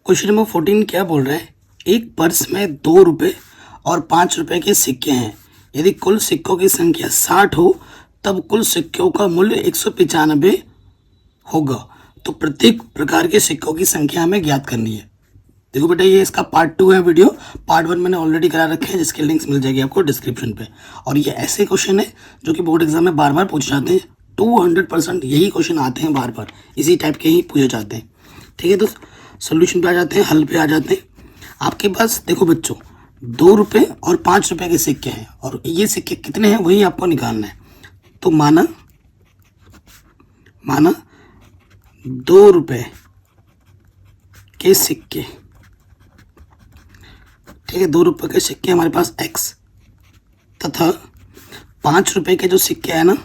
Question number 14 क्या बोल रहा है, एक पर्स में 2 रुपये और 5 रुपये के सिक्के हैं। यदि कुल सिक्कों की संख्या 60 हो तब कुल सिक्कों का मूल्य 195 होगा। तो प्रत्येक प्रकार के सिक्कों की संख्या हमें ज्ञात करनी है। देखो बेटा, ये इसका पार्ट 2 है वीडियो। पार्ट 1 मैंने ऑलरेडी करा रखे हैं, जिसके लिंक्स मिल जाएगी आपको डिस्क्रिप्शन पे। और ये ऐसे क्वेश्चन है जो कि बोर्ड एग्जाम में बार बार पूछे जाते हैं। 200% यही क्वेश्चन आते हैं, बार बार इसी टाइप के ही पूछे जाते हैं। ठीक है, तो सोल्यूशन पे आ जाते हैं, हल पे आ जाते हैं। आपके पास देखो बच्चों, 2 रुपये और 5 रुपये के सिक्के हैं और ये सिक्के कितने हैं वही आपको निकालना है। तो माना 2 रुपये के सिक्के, ठीक है, 2 रुपये के सिक्के हमारे पास x, तथा 5 रुपये के जो सिक्के हैं ना,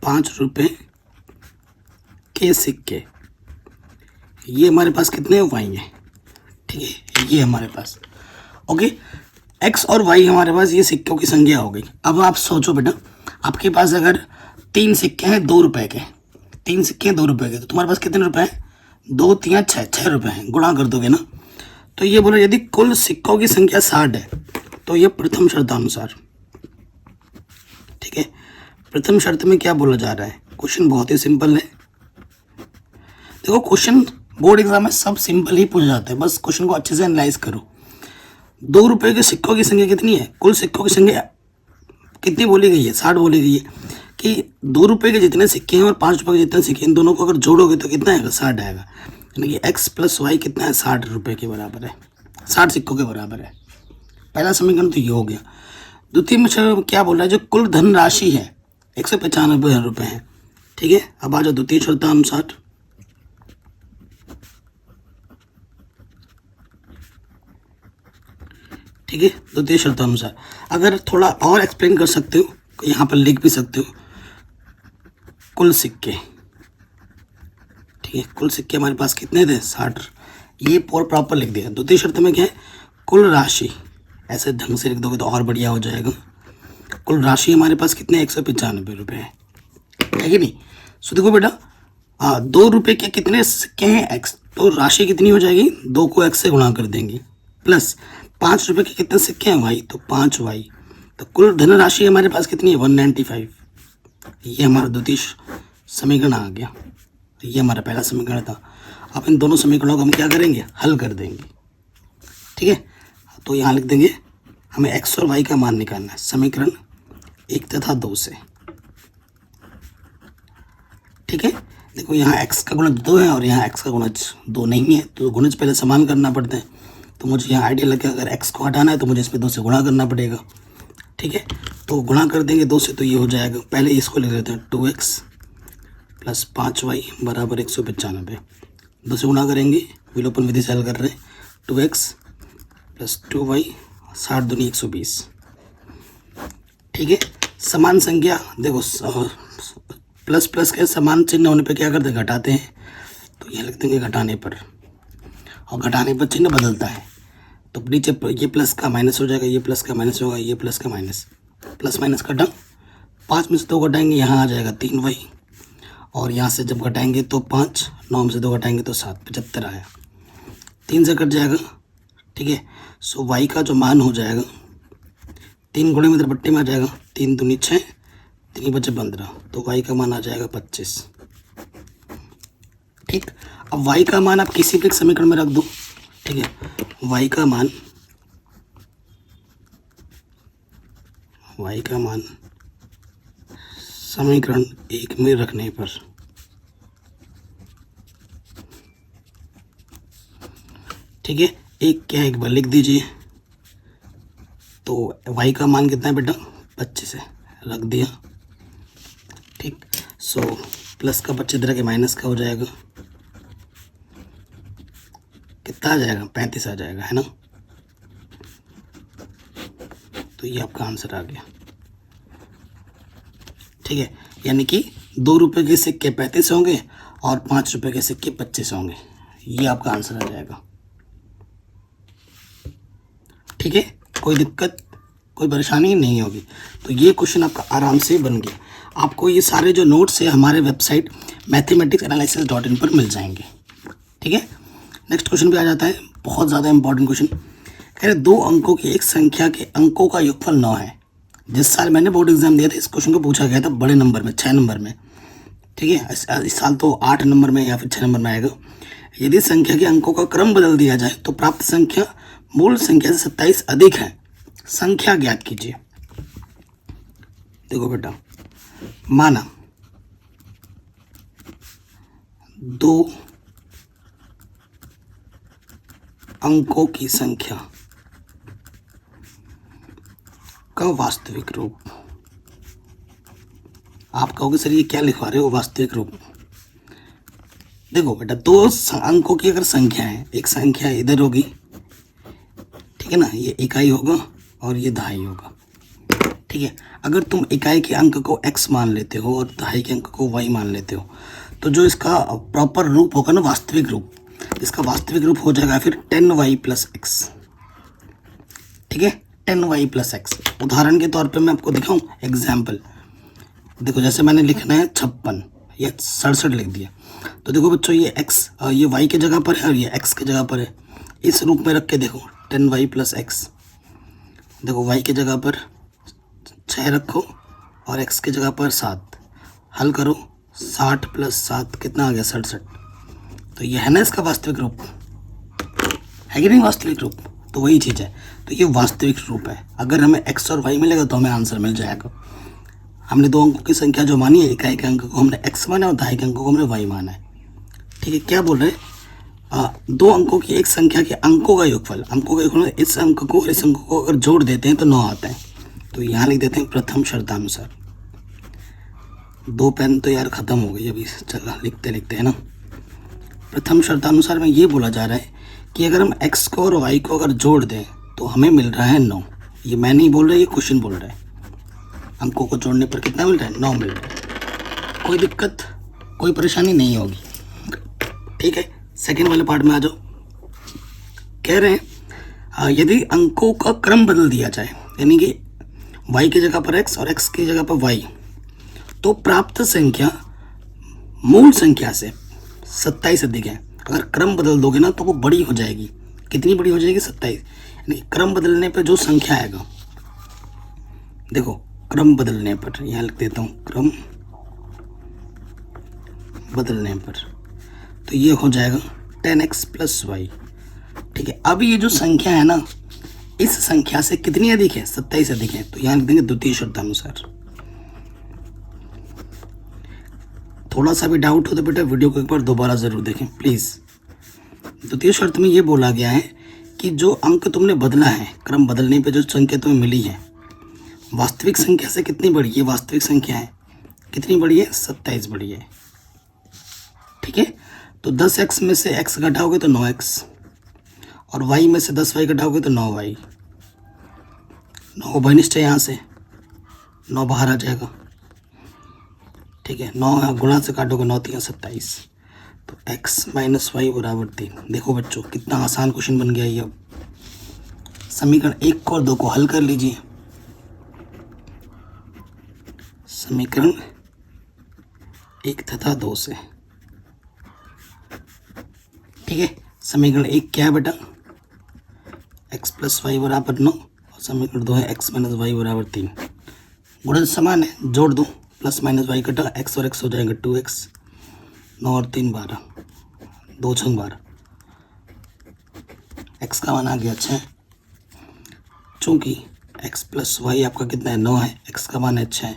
5 रुपये के सिक्के, ये हमारे पास कितने y हैं। ठीक है, ये हमारे पास ओके, x और y हमारे पास ये सिक्कों की संख्या हो गई। अब आप सोचो बेटा, आपके पास अगर 3 सिक्के हैं 2 रुपये के, 3 सिक्के हैं 2 रुपये के, तो तुम्हारे पास कितने रुपए हैं? 2 3 6 रुपये हैं। गुणा कर दोगे ना, तो ये बोलो यदि कुल सिक्कों की संख्या 60 है तो ये प्रथम शर्तानुसार, ठीक है, प्रथम शर्त में क्या बोला जा रहा है। क्वेश्चन बहुत ही सिंपल है। देखो, क्वेश्चन बोर्ड एग्जाम में सब सिंपल ही पूछे जाते हैं, बस क्वेश्चन को अच्छे से एनालाइज करो। 2 रुपये के सिक्कों की संख्या कितनी है? कुल सिक्कों की संख्या कितनी बोली गई है? 60 बोली गई है। कि 2 रुपये के जितने सिक्के हैं और 5 रुपये के जितने सिक्के हैं, इन दोनों को अगर जोड़ोगे तो कितना आएगा? 60 आएगा। यानी कि x + y कितना है? 60 रुपये के बराबर है, 60 सिक्कों के बराबर है। पहला समीकरण तो ये हो गया। द्वितीय में क्या बोल रहा है, जो कुल धनराशि है 195 रुपये है। ठीक है, अब आ जाओ द्वितीय शर्तानुसार। ठीक है, द्वितीय शर्तानुसार अगर थोड़ा और एक्सप्लेन कर सकते हो, यहाँ पर लिख भी सकते हो, कुल सिक्के, ठीक है, कुल सिक्के हमारे पास कितने थे? 60। ये प्रॉपर लिख दिया। द्वितीय शर्त में क्या है? कुल राशि, ऐसे ढंग से लिख दोगे तो और बढ़िया हो जाएगा। कुल राशि हमारे पास कितने? 195 रुपये है कि नहीं? सो देखो बेटा, 2 रुपये के कितने सिक्के हैं? x, तो राशि कितनी हो जाएगी? 2 को x से गुणा कर देंगे, प्लस 5 रुपये के कितने सिक्के हैं? y, तो 5y। तो कुल धनराशि हमारे पास कितनी है? 195। ये हमारा द्वितीय समीकरण आ गया। ये हमारा पहला समीकरण था। अब इन दोनों समीकरणों को हम क्या करेंगे? हल कर देंगे। ठीक है, तो यहाँ लिख देंगे हमें x और y का मान निकालना है समीकरण 1 तथा 2 से। ठीक है, देखो यहाँ x का गुणज 2 है और यहाँ x का गुणज 2 नहीं है, तो गुणज पहले समान करना पड़ते हैं। तो मुझे यहाँ आइडिया लगे अगर x को हटाना है तो मुझे इस पर 2 से गुणा करना पड़ेगा। ठीक है, तो गुणा कर देंगे 2 से, तो ये हो जाएगा, पहले इसको लिख लेते हैं, 2x + 5y बराबर 195। 2 से गुणा करेंगे, विलोपन विधि से हल कर रहे हैं। 2x + 2y 60 दूनी 120। ठीक है, समान संख्या देखो, प्लस प्लस के समान चिन्ह होने पे क्या करते हैं? घटाते हैं। तो ये लिख देंगे घटाने पर, और घटाने पर चिन्ह बदलता है। तो नीचे ये प्लस का माइनस हो जाएगा, ये प्लस का माइनस होगा, ये प्लस का माइनस, प्लस माइनस कटा, 5 में से 2 घटाएंगे, यहाँ आ जाएगा 3y, और यहाँ से जब घटाएंगे तो 5, 9 में से 2 घटाएंगे तो 7, 75 आया। 3 से कट जाएगा। ठीक है, सो y का जो मान हो जाएगा, 3 गुणे में बट्टे में आ जाएगा, 3 दूनी 6, 3 बचे 15, तो y का मान आ जाएगा 25। ठीक, अब y का मान आप किसी भी एक समीकरण में रख दो। ठीक है, y का मान समीकरण 1 में रखने पर, ठीक है, एक क्या एक बार लिख दीजिए। तो y का मान कितना है बेटा? 25 है, रख दिया। ठीक, सो प्लस का 25 इधर के माइनस का हो जाएगा, कितना आ जाएगा? 35 आ जाएगा, है ना? तो ये आपका आंसर आ गया। ठीक है, यानी कि 2 रुपये के सिक्के 35 होंगे और 5 रुपये के सिक्के 25 होंगे। ये आपका आंसर आ जाएगा। ठीक है, कोई दिक्कत, कोई परेशानी नहीं होगी। तो ये क्वेश्चन आपका आराम से बन गया। आपको ये सारे जो नोट्स है हमारे वेबसाइट mathematicsanalysis.in पर मिल जाएंगे। ठीक है, नेक्स्ट क्वेश्चन पे आ जाता है, बहुत ज़्यादा इंपॉर्टेंट क्वेश्चन। कह रहे 2 अंकों की एक संख्या के अंकों का योगफल 9 है। जिस साल मैंने बोर्ड एग्जाम दिया था इस क्वेश्चन को पूछा गया था बड़े नंबर में, 6 नंबर में। ठीक है, इस साल तो 8 नंबर में या फिर 6 नंबर में आएगा। यदि संख्या के अंकों का क्रम बदल दिया जाए तो प्राप्त संख्या मूल संख्या से 27 अधिक है। संख्या ज्ञात कीजिए। देखो बेटा, माना 2 अंकों की संख्या का वास्तविक रूप। आप कहोगे सर ये क्या लिखवा रहे हो वास्तविक रूप? देखो बेटा, 2 अंकों की अगर संख्या है, एक संख्या इधर होगी, ठीक है ना, ये इकाई होगा और ये दहाई होगा। ठीक है, अगर तुम इकाई के अंक को x मान लेते हो और दहाई के अंक को y मान लेते हो तो जो इसका प्रॉपर रूप होगा ना, वास्तविक रूप, इसका वास्तविक रूप हो जाएगा फिर 10y + x। ठीक है, 10y + x। उदाहरण के तौर पे मैं आपको दिखाऊं एग्जाम्पल। देखो, जैसे मैंने लिखना है 56 या 67 लिख दिया, तो देखो बच्चों ये x ये y के जगह पर है और ये x के जगह पर है। इस रूप में रख के देखो 10y + x। देखो y के जगह पर 6 रखो और x की जगह पर 7। हल करो, 60 + 7 कितना आ गया? 67। तो ये है ना इसका वास्तविक रूप, है कि नहीं वास्तविक रूप? तो वही चीज़ है, तो ये वास्तविक रूप है। अगर हमें x और y मिलेगा तो हमें आंसर मिल जाएगा। हमने 2 अंकों की संख्या जो मानी है, इकाई के अंक को हमने x माना और दहाई के अंक को हमने y माना है। ठीक है, क्या बोल रहे हैं? 2 अंकों की एक संख्या के अंकों का योगफल, अंकों का योगफल इस अंक को और इस अंक को अगर जोड़ देते हैं तो 9 आता है। तो यहाँ लिख देते हैं प्रथम शर्तानुसार। 2 पेन तो यार ख़त्म हो गई अभी, चला लिखते लिखते है ना। प्रथम शर्तानुसार में ये बोला जा रहा है कि अगर हम x को और y को अगर जोड़ दें तो हमें मिल रहा है 9। ये मैं नहीं बोल रहा, ये क्वेश्चन बोल रहा है। अंकों को जोड़ने पर कितना मिल रहा है? 9 मिल रहा है। कोई दिक्कत, कोई परेशानी नहीं होगी। ठीक है, सेकंड वाले पार्ट में आ जाओ। कह रहे हैं यदि अंकों का क्रम बदल दिया जाए, यानी कि y की जगह पर x और x की जगह पर y, तो प्राप्त संख्या मूल संख्या से 27 अधिक है। अगर क्रम बदल दोगे ना तो वो बड़ी हो जाएगी। कितनी बड़ी हो जाएगी? 27। यानी क्रम बदलने पर जो संख्या आएगा, देखो क्रम बदलने पर, यहाँ लिख देता हूँ क्रम बदलने पर, तो ये हो जाएगा 10x + y। ठीक है, अब ये जो संख्या है ना, इस संख्या से कितनी अधिक है? 27 अधिक है। तो यहाँ लिख देंगे द्वितीय शर्तानुसार। थोड़ा सा भी डाउट हो तो बेटा वीडियो को एक बार दोबारा ज़रूर देखें प्लीज़। द्वितीय शर्त में ये बोला गया है कि जो अंक तुमने बदला है, क्रम बदलने पे जो संख्या तुम्हें मिली है, वास्तविक संख्या से कितनी बड़ी है? वास्तविक संख्या है, कितनी बड़ी है? 27 बड़ी है। ठीक है, तो 10x में से x घटाओगे तो 9x, और y में से 10y घटाओगे तो 9y। 9 बनिष्ठ है, यहाँ से 9 बाहर आ जाएगा। ठीक है, 9 गुणा से काटोगे 9 × 3 = 27। तो x - y = 3। देखो बच्चों कितना आसान क्वेश्चन बन गया ये। अब समीकरण 1 और 2 को हल कर लीजिए। समीकरण 1 तथा 2 से। ठीक है, समीकरण 1 क्या है बेटा? x + y = 9 और समीकरण 2 है x - y = 3। गुणन समान है, जोड़ दो, +- y कटा, x और x हो जाएगा 2x। 9 और 3 12, 2 × 12। x का मान आ गया 6। चूँकि x + y आपका कितना है? 9 है, x का मान है 6,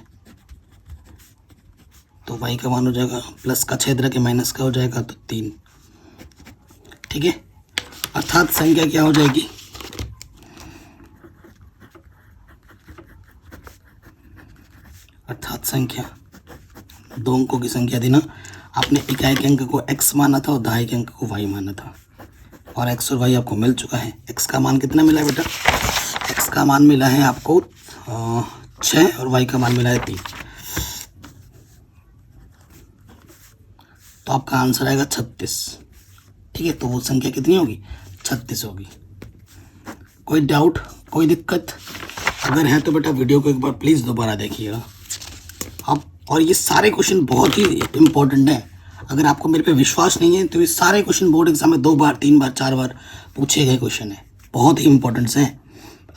तो y का मान हो जाएगा, प्लस का छेद रखे माइनस का हो जाएगा तो 3। ठीक है, अर्थात संख्या क्या हो जाएगी? अर्थात संख्या 2 अंकों की संख्या थी ना, आपने इकाई के अंक को x माना था और दहाई के अंक को y माना था, और x और y आपको मिल चुका है। x का मान कितना मिला है बेटा? x का मान मिला है आपको 6 और y का मान मिला है 3। तो आपका आंसर आएगा 36। ठीक है, तो वो संख्या कितनी होगी? 36 होगी। कोई डाउट, कोई दिक्कत अगर है तो बेटा वीडियो को एक बार प्लीज़ दोबारा देखिएगा। अब और ये सारे क्वेश्चन बहुत ही इम्पोर्टेंट हैं। अगर आपको मेरे पे विश्वास नहीं है तो ये सारे क्वेश्चन बोर्ड एग्जाम में 2 बार 3 बार 4 बार पूछे गए क्वेश्चन है, बहुत ही इंपॉर्टेंट्स हैं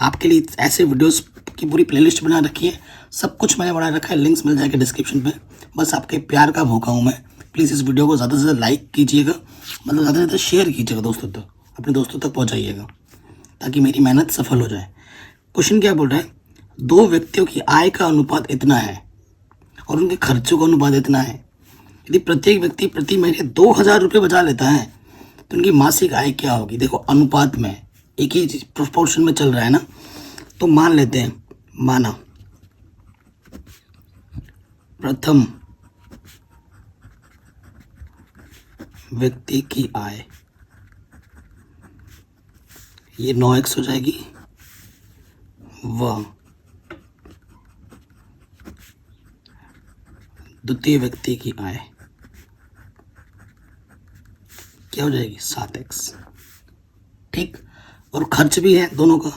आपके लिए। ऐसे वीडियोस की पूरी प्लेलिस्ट बना रखी है, सब कुछ मैंने बना रखा है, लिंक्स मिल जाएगा डिस्क्रिप्शन पे। बस आपके प्यार का भूखा हूँ मैं। प्लीज़ इस वीडियो को ज़्यादा से ज़्यादा लाइक कीजिएगा, मतलब ज़्यादा से ज़्यादा शेयर कीजिएगा दोस्तों तक, अपने दोस्तों तक पहुँचाइएगा ताकि मेरी मेहनत सफल हो जाए। क्वेश्चन क्या बोल रहा है, 2 व्यक्तियों की आय का अनुपात इतना है और उनके खर्चों का अनुपात इतना है। यदि प्रत्येक व्यक्ति प्रति महीने 2000 रुपये बचा लेता है तो उनकी मासिक आय क्या होगी। देखो अनुपात में एक ही प्रोपोर्शन में चल रहा है ना, तो मान लेते हैं, माना प्रथम व्यक्ति की आय ये 9x हो जाएगी, वह द्वितीय व्यक्ति की आय क्या हो जाएगी 7x। ठीक, और खर्च भी है दोनों का,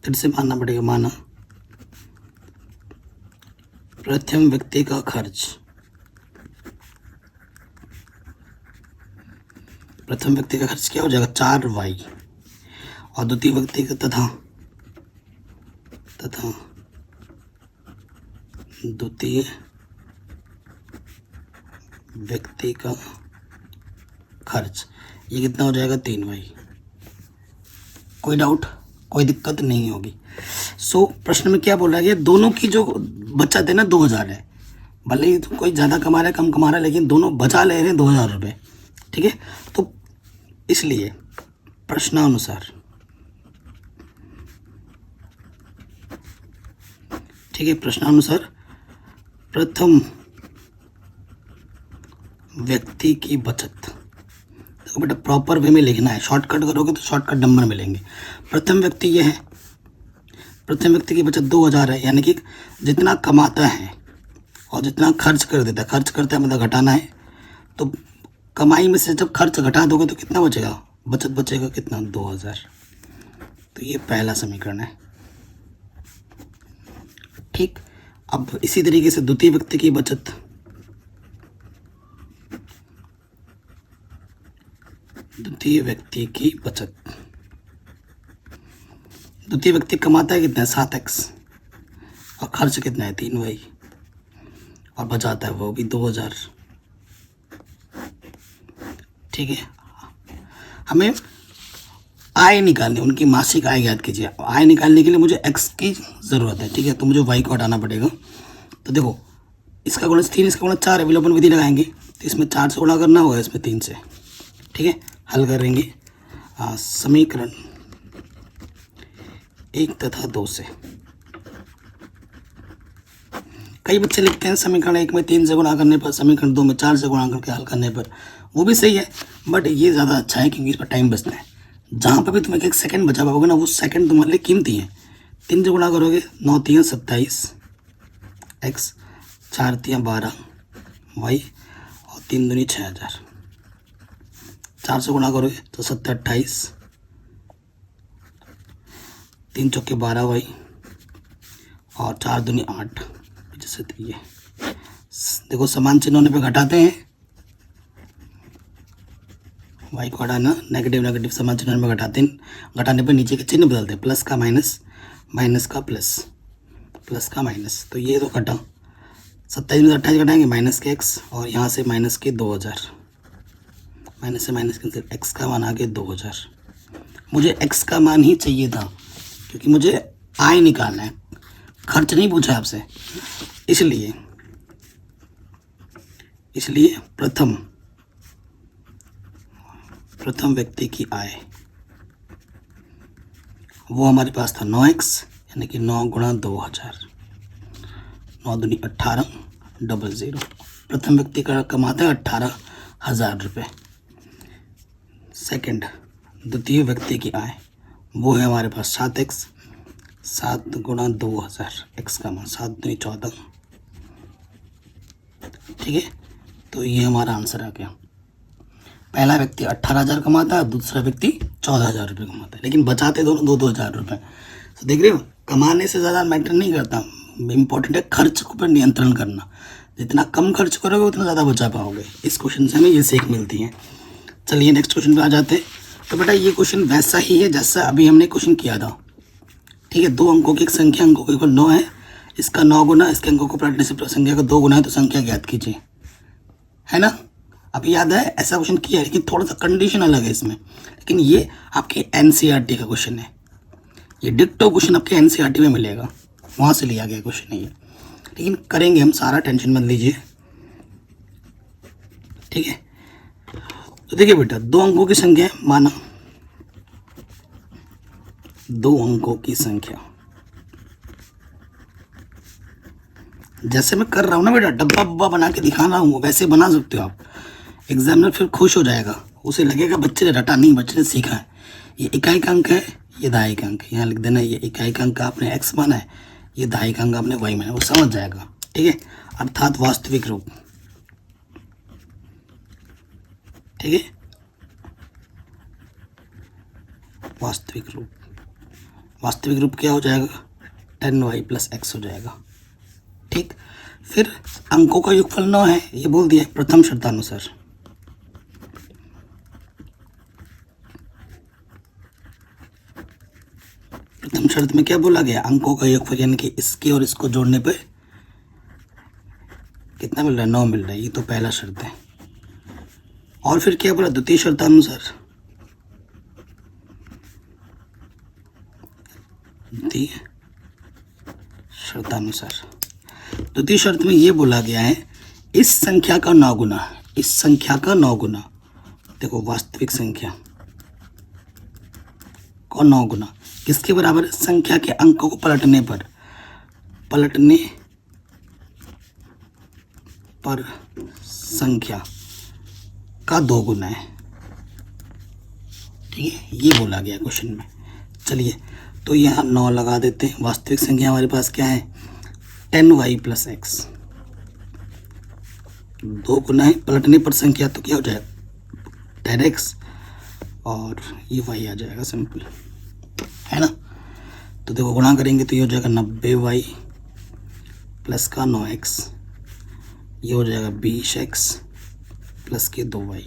फिर से मानना पड़ेगा। माना प्रथम व्यक्ति का खर्च, प्रथम व्यक्ति का खर्च क्या हो जाएगा 4y, और द्वितीय व्यक्ति का तथा द्वितीय व्यक्ति का खर्च ये कितना हो जाएगा 3y। कोई डाउट, कोई दिक्कत नहीं होगी। सो प्रश्न में क्या बोल रहा है, ये दोनों की जो बचत है ना 2000 है, भले ही कोई ज़्यादा कमा रहा है कम कमा रहा है, लेकिन दोनों बचा ले रहे हैं 2000 रुपये। ठीक है, तो इसलिए प्रश्नानुसार, ठीक है, प्रश्नानुसार प्रथम व्यक्ति की बचत, तो बेटा प्रॉपर वे में लिखना है, शॉर्टकट करोगे तो शॉर्टकट नंबर मिलेंगे। प्रथम व्यक्ति ये है, प्रथम व्यक्ति की बचत 2000 है, यानी कि जितना कमाता है और जितना खर्च कर देता है, खर्च करता है मतलब घटाना है, तो कमाई में से जब खर्च घटा दोगे तो कितना बचेगा, बचत बचेगा कितना 2000। तो ये पहला समीकरण है। ठीक, अब इसी तरीके से द्वितीय व्यक्ति की बचत, द्वितीय व्यक्ति की बचत, द्वितीय व्यक्ति कमाता है कितना है 7x और खर्च कितना है 3y और बचाता है वो भी 2000। ठीक है, हमें आय निकालनी, उनकी मासिक आय ज्ञात कीजिए। आय निकालने के लिए मुझे x की ज़रूरत है, ठीक है, तो मुझे y को हटाना पड़ेगा। तो देखो इसका गुणज 3, इसका गुणज 4 है, विलोपन विधि लगाएंगे तो इसमें 4 से गुणा करना होगा, इसमें 3 से। ठीक है, हल करेंगे समीकरण 1 तथा 2 से। कई बच्चे लिखते हैं समीकरण 1 में 3 से गुणा करने पर, समीकरण 2 में 4 से गुणा करके हल करने पर, वो भी सही है, बट ये ज़्यादा अच्छा है क्योंकि इस पर टाइम बचता है। जहाँ पर भी तुम एक सेकंड बचा पाओगे ना, वो सेकंड तुम्हारे लिए कीमती है। 3 से गुणा करोगे 9 3 27 x, 4 3 12 y और 3 दूनी 6000। 4 से गुणा करोगे तो 7 28, 3 चौके 12y और 4 दूनी 8, जैसे ये देखो समान चिन्ह होने पे घटाते हैं, y को हटाना, नेगेटिव नेगेटिव समान चिन्ह में घटाते हैं, घटाने पर नीचे के चिन्ह बदलते हैं, प्लस का माइनस, माइनस का प्लस, प्लस का माइनस। तो ये तो घटा 27 में 28 घटाएंगे माइनस के x और यहाँ से माइनस के 2000, माइनस से माइनस कैंसिल, x का मान आ गया 2000। मुझे x का मान ही चाहिए था क्योंकि मुझे आय निकालना है, खर्च नहीं पूछा आपसे। इसलिए प्रथम व्यक्ति की आय वो हमारे पास था 9x, यानी कि 9 गुणा 2000, 9 दूनी 18 00। प्रथम व्यक्ति का कमाता है 18,000 रुपये। सेकंड द्वितीय व्यक्ति की आय वो है हमारे पास 7x, 7 गुणा 2000, x का मान 7 दूनी 14। ठीक है, तो ये हमारा आंसर आ गया। पहला व्यक्ति 18,000 कमाता है, दूसरा व्यक्ति 14,000 रुपये कमाता है, लेकिन बचाते दोनों 2-2 हज़ार रुपये। तो देख रहे हो, कमाने से ज़्यादा मैटर नहीं करता, इम्पोर्टेंट है खर्च पर नियंत्रण करना। जितना कम खर्च करोगे उतना ज़्यादा बचा पाओगे। इस क्वेश्चन से हमें ये सीख मिलती है। चलिए नेक्स्ट क्वेश्चन पे आ जाते हैं। तो बेटा ये क्वेश्चन वैसा ही है जैसा अभी हमने क्वेश्चन किया था, ठीक है। 2 अंकों की एक संख्या अंकों के इक्वल 9 है, इसका 9 गुना इसके अंकों को पलटने से संख्या का 2 गुना है, तो संख्या ज्ञात कीजिए, है ना। अभी याद है ऐसा क्वेश्चन किया है, लेकिन थोड़ा सा कंडीशन अलग है इसमें। लेकिन ये आपके एनसीईआरटी का क्वेश्चन है, ये डिक्टो क्वेश्चन आपके एनसीईआरटी में मिलेगा, वहाँ से लिया गया क्वेश्चन है ये। लेकिन करेंगे हम सारा, टेंशन मत लीजिए, ठीक है। तो देखिए बेटा 2 अंकों की संख्या है, माना 2 अंकों की संख्या, जैसे मैं कर रहा हूँ ना बेटा, डब्बा बब्बा बना के दिखा रहा हूँ, वैसे बना सकते हो आप। एग्जामिनर फिर खुश हो जाएगा, उसे लगेगा बच्चे ने रटा नहीं, बच्चे ने सीखा है। ये इकाई का अंक है, ये दहाई का अंक है, यहाँ लिख देना। ये इकाई का अंक आपने एक्स माना है, ये दहाई का अंक आपने वाई माना है, वो समझ जाएगा, ठीक है। अर्थात वास्तविक रूप, ठीक है, वास्तविक रूप। वास्तविक रूप क्या हो जाएगा, 10y + x हो जाएगा, ठीक। फिर अंकों का योगफल 9 है, ये बोल दिया प्रथम शर्तानुसार। प्रथम शर्त में क्या बोला गया, अंकों का योगफल यानी कि इसके और इसको जोड़ने पे कितना मिल रहा है, 9 मिल रहा है, ये तो पहला शर्त है। और फिर क्या बोला, द्वितीय शर्तानुसार, द्वितीय शर्तानुसार। द्वितीय शर्त में ये बोला गया है इस संख्या का 9 गुना, इस संख्या का 9 गुना, देखो वास्तविक संख्या को 9 गुना किसके बराबर, संख्या के अंकों को पलटने पर संख्या का 2 गुना है, ठीक है, ये बोला गया क्वेश्चन में। चलिए तो यहाँ 9 लगा देते हैं। वास्तविक संख्या हमारे पास क्या है, 10y + x, 2 गुना है, पलटने पर संख्या तो क्या हो जाएगा 10x, और ये y आ जाएगा सिंपल, है ना। तो देखो गुणा करेंगे तो ये हो जाएगा 90y + का 9x, ये हो जाएगा 20x + के 2y।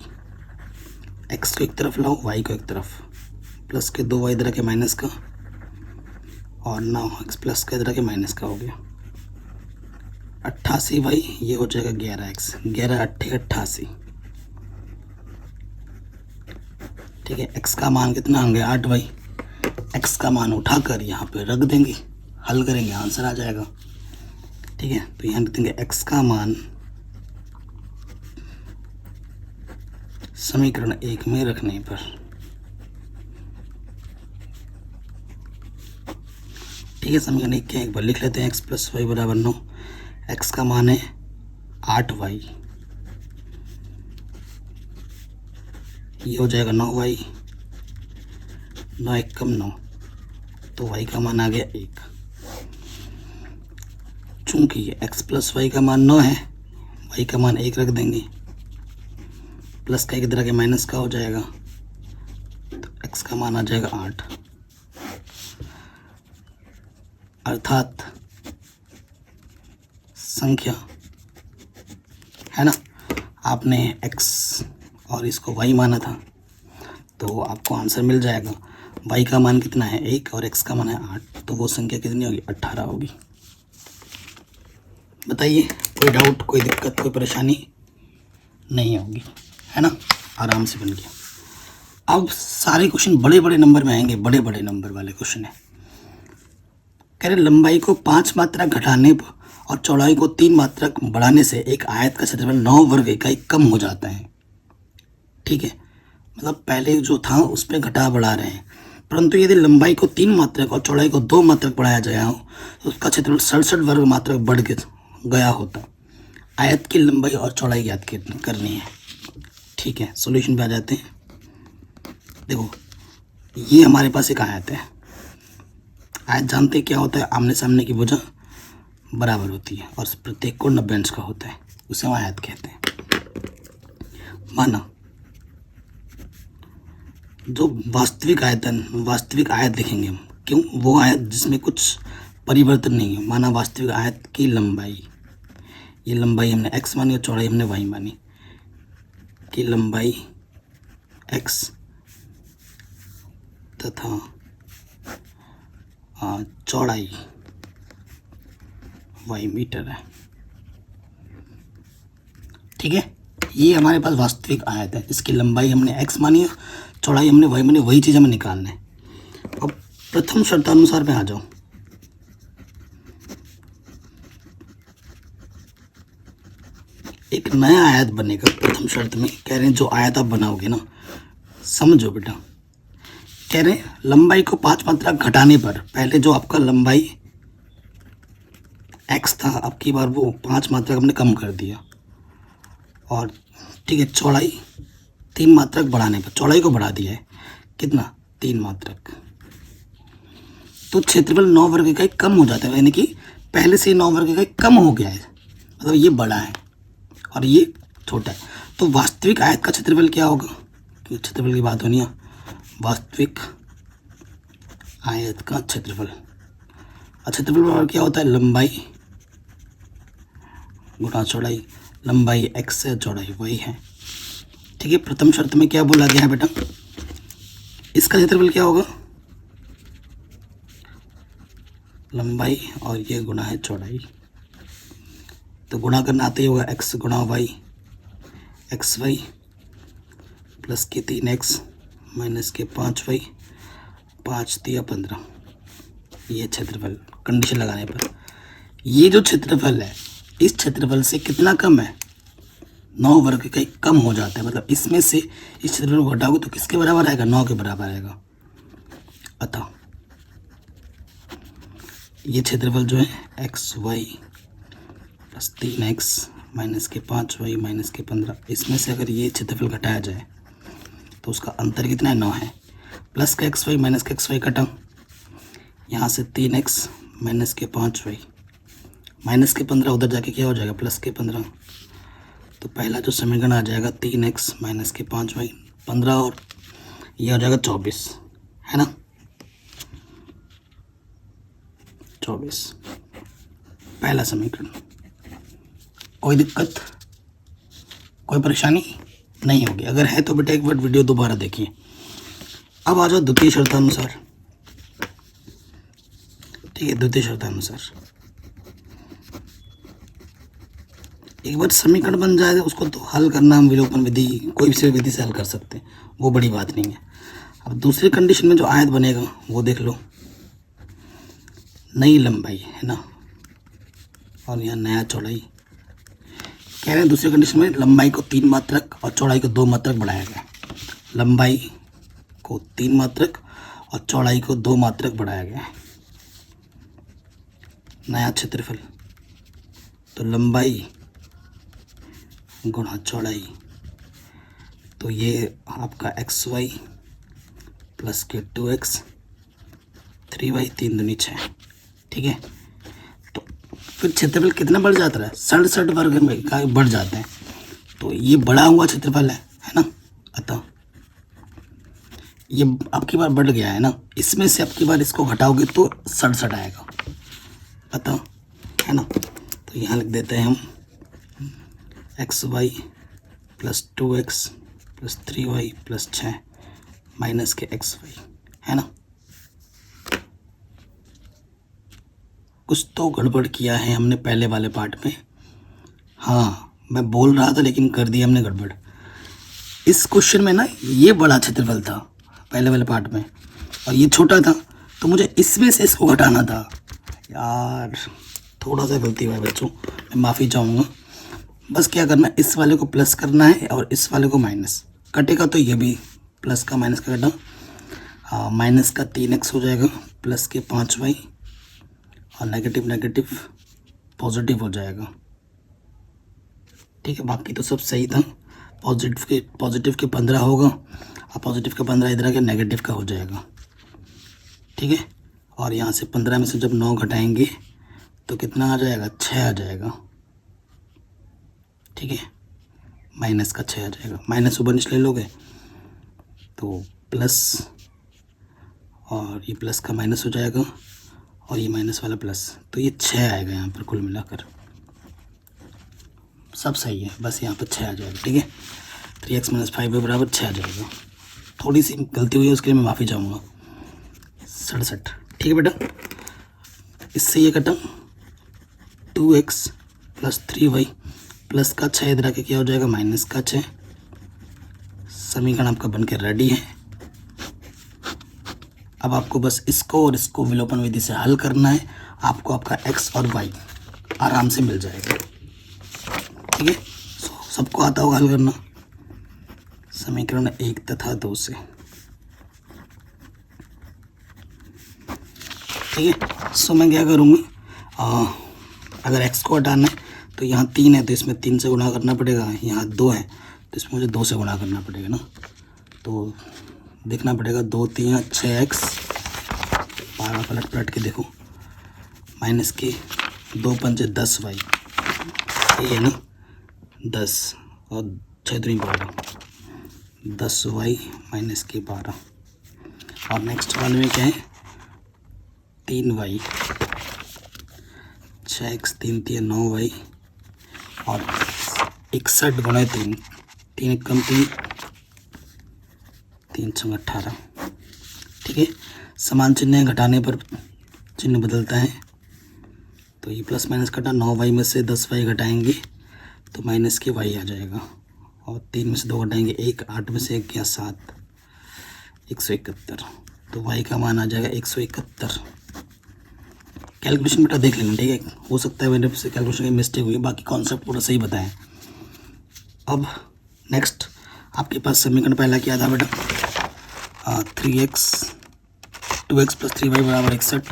x को एक तरफ लाओ, y को एक तरफ, प्लस के 2y इधर के माइनस का, और 9x + का इधर के माइनस का हो गया 88y, ये हो जाएगा 11x, 11 8 88, ठीक है। x का मान कितना होंगे 8y, x का मान उठाकर यहाँ पे रख देंगे, हल करेंगे आंसर आ जाएगा, ठीक है। तो यहाँ लिख देंगे x का मान समीकरण 1 में रखने पर, ठीक है। समीकरण 1 के एक बार लिख लेते हैं, x + y = 9, x का मान है 8y, ये हो जाएगा 9y, 9 1 कम 9, तो y का मान आ गया 1। चूंकि x + y का मान 9 है, y का मान 1 रख देंगे, प्लस का 1 इधर के माइनस का हो जाएगा, तो x का मान आ जाएगा 8। अर्थात संख्या, है ना, आपने x और इसको y माना था, तो आपको आंसर मिल जाएगा। y का मान कितना है 1 और x का मान है 8, तो वो संख्या कितनी होगी 18 होगी। बताइए, कोई डाउट, कोई दिक्कत, कोई परेशानी नहीं होगी, है ना, आराम से बन गया। अब सारे क्वेश्चन बड़े बड़े नंबर में आएंगे, बड़े बड़े नंबर वाले क्वेश्चन है। कह रहे लंबाई को 5 मात्रा घटाने पर और चौड़ाई को 3 मात्रा बढ़ाने से एक आयत का क्षेत्रफल 9 वर्ग इकाई कम हो जाता है, ठीक है। मतलब पहले जो था उस पर घटा बढ़ा रहे हैं, परंतु यदि लंबाई को 3 मात्रक और चौड़ाई को 2 मात्रक बढ़ाया गया हो तो उसका क्षेत्रफल 67 वर्ग मात्रक बढ़ गया होता। आयत की लंबाई और चौड़ाई ज्ञात करनी है, ठीक है। सॉल्यूशन पे आ जाते हैं। देखो ये हमारे पास एक आयत है, आयत जानते क्या होता है, आमने सामने की भुजा बराबर होती है और प्रत्येक कोण 90 अंश का होता है, उसे हम आयत कहते हैं। माना जो वास्तविक आयत लिखेंगे हम, क्यों, वो आयत जिसमें कुछ परिवर्तन नहीं है। माना वास्तविक आयत की लंबाई ये लंबाई हमने x मानी और चौड़ाई हमने y मानी कि लंबाई x तथा चौड़ाई y मीटर है। ठीक है, ये हमारे पास वास्तविक आयत है, इसकी लंबाई हमने x मानी है, चौड़ाई हमने y मानी, वही चीज़ हमें निकालना है। अब प्रथम शर्तानुसार पे आ जाओ। एक नया आयत बनेगा प्रथम शर्त में। कह रहे हैं जो आयत आप बनाओगे ना, समझो बेटा, कह रहे हैं लंबाई को 5 मात्रक घटाने पर पहले जो आपका लंबाई x था, अब की बार वो 5 मात्रक हमने कम कर दिया। और ठीक है, चौड़ाई 3 मात्रक बढ़ाने पर चौड़ाई को बढ़ा दिया है, कितना 3 मात्रक। तो क्षेत्रफल 9 वर्ग इकाई कम हो जाता है, यानी कि पहले से 9 वर्ग इकाई कम हो गया है, मतलब ये बड़ा है और ये छोटा है। तो वास्तविक आयत का क्षेत्रफल क्या होगा, क्योंकि क्षेत्रफल की बात होनी है, वास्तविक आयत का क्षेत्रफल। और क्षेत्रफल बराबर क्या होता है, लंबाई गुणा चौड़ाई। लंबाई x है, चौड़ाई y है। ठीक है, प्रथम शर्त में क्या बोला गया है बेटा, इसका क्षेत्रफल क्या होगा, लंबाई और ये गुणा है चौड़ाई। तो गुणा करना आते ही होगा, x गुणा y, एक्स वाई प्लस के 3x माइनस के 5y, 5 दिया 15। ये क्षेत्रफल कंडीशन लगाने पर, ये जो क्षेत्रफल है इस क्षेत्रफल से कितना कम है, 9 वर्ग इकाई कम हो जाता है। मतलब इसमें से इस क्षेत्रफल को घटाओगे तो किसके बराबर आएगा, 9 के बराबर आएगा। अतः ये क्षेत्रफल जो है x y plus 3x minus के 5y माइनस के 15, इसमें से अगर ये क्षेत्रफल घटाया जाए तो उसका अंतर कितना है, 9 है। प्लस का एक्स वाई माइनस का एक्स वाई कटा, यहाँ से 3x माइनस के 5y माइनस के 15, उधर जाके क्या हो जाएगा, प्लस के 15। तो पहला जो समीकरण आ जाएगा 3x माइनस के 5y, 15 और ये हो जाएगा 24, है ना, 24 पहला समीकरण। कोई दिक्कत, कोई परेशानी नहीं होगी। अगर है तो बेटा एक बार वीडियो दोबारा देखिए। अब आ जाओ द्वितीय शर्तानुसार। ठीक है, द्वितीय शर्तानुसार एक बार समीकरण बन जाए उसको तो हल करना हम विलोपन विधि, कोई भी विधि से हल कर सकते हैं, वो बड़ी बात नहीं है। अब दूसरी कंडीशन में जो आयत बनेगा वो देख लो, नई लंबाई है ना, और यहाँ नया चौड़ाई। कह रहे हैं दूसरी कंडीशन में लंबाई को 3 मात्रक और चौड़ाई को 2 मात्रक बढ़ाया गया। लंबाई को 3 मात्रक और चौड़ाई को 2 मात्रक बढ़ाया गया है। नया क्षेत्रफल, तो लंबाई गुणा चौड़ाई, तो ये आपका एक्स वाई प्लस के 2x 3y 3 दूनी 6। ठीक है, तो फिर क्षेत्रफल कितना बढ़ जाता है, 67 वर्ग में का बढ़ जाता है। तो ये बड़ा हुआ क्षेत्रफल है ना, अतः ये अब की बार बढ़ गया है ना, इसमें से अब की बार इसको घटाओगे तो 67 आएगा, अतः है ना। तो यहाँ लिख देते हैं हम x y plus 2x plus 3y plus 6 minus k x y, है ना। कुछ तो गड़बड़ किया है हमने पहले वाले पार्ट में, हाँ मैं बोल रहा था लेकिन कर दिया हमने गड़बड़। इस क्वेश्चन में ना ये बड़ा क्षेत्रफल था पहले वाले पार्ट में और ये छोटा था, तो मुझे इसमें से इसको घटाना था यार, थोड़ा सा गलती हुआ है बच्चों, मैं माफ़ी चाहूँगा। बस क्या करना है, इस वाले को प्लस करना है और इस वाले को माइनस, कटेगा तो ये भी प्लस का माइनस का कटा, माइनस का 3x हो जाएगा प्लस के 5y और नेगेटिव नेगेटिव पॉजिटिव हो जाएगा। ठीक है, बाकी तो सब सही था। पॉजिटिव के 15 होगा और पॉजिटिव का 15 इधर आके नेगेटिव का हो जाएगा। ठीक है, और यहाँ से 15 में से जब 9 घटाएंगे तो कितना आ जाएगा, 6 आ जाएगा। ठीक है, माइनस का 6 आ जाएगा, माइनस ऊपर नीचे ले लोगे तो प्लस, और ये प्लस का माइनस हो जाएगा और ये माइनस वाला प्लस, तो ये 6 आएगा यहाँ पर कुल मिलाकर। सब सही है, बस यहाँ पर 6 आ जाएगा। ठीक है, 3x - 5y बराबर 6 आ जाएगा। थोड़ी सी गलती हुई है, उसके लिए मैं माफ़ी चाहूँगा। 67। ठीक है बेटा, इससे ये कटा 2x + 3y प्लस का 6 इधर आके क्या हो जाएगा, माइनस का 6। समीकरण आपका बनकर रेडी है। अब आपको बस इसको और इसको विलोपन विधि से हल करना है। आपको आपका x और y आराम से मिल जाएगा। ठीक है, सबको आता होगा हल करना समीकरण 1 तथा 2 से। ठीक है, सो मैं क्या करूँगा, अगर x को हटाना है तो यहाँ 3 है तो इसमें 3 से गुणा करना पड़ेगा, यहाँ 2 है तो इसमें मुझे 2 से गुणा करना पड़ेगा ना। तो देखना पड़ेगा 2 × 3 = 6x, बारह पलट के देखो, माइनस के 2 × 5 = 10y, ये है ना 10 और 6 × 3 = 12, 10y माइनस के 12। और नेक्स्ट वाले में क्या है, 3y, 6x 3 × 3 = 9y और 61 × 3, 3 × 3 3 × 18। ठीक है, समान चिन्ह घटाने पर चिन्ह बदलता है, तो ये प्लस माइनस कटा, 9y में से 10y घटाएंगे तो माइनस के y आ जाएगा, और 3 में से 2 घटाएंगे 1, 8 में से 1 गया 7, 171। तो y का मान आ जाएगा 171। कैलकुलेशन बेटा देख लेना, ठीक है, हो सकता है मेरे से कैलकुलेशन की मिस्टेक हुई, बाकी कॉन्सेप्ट पूरा सही बताएं। अब नेक्स्ट आपके पास समीकरण पहला क्या था बेटा, 2x + 3y बराबर 61।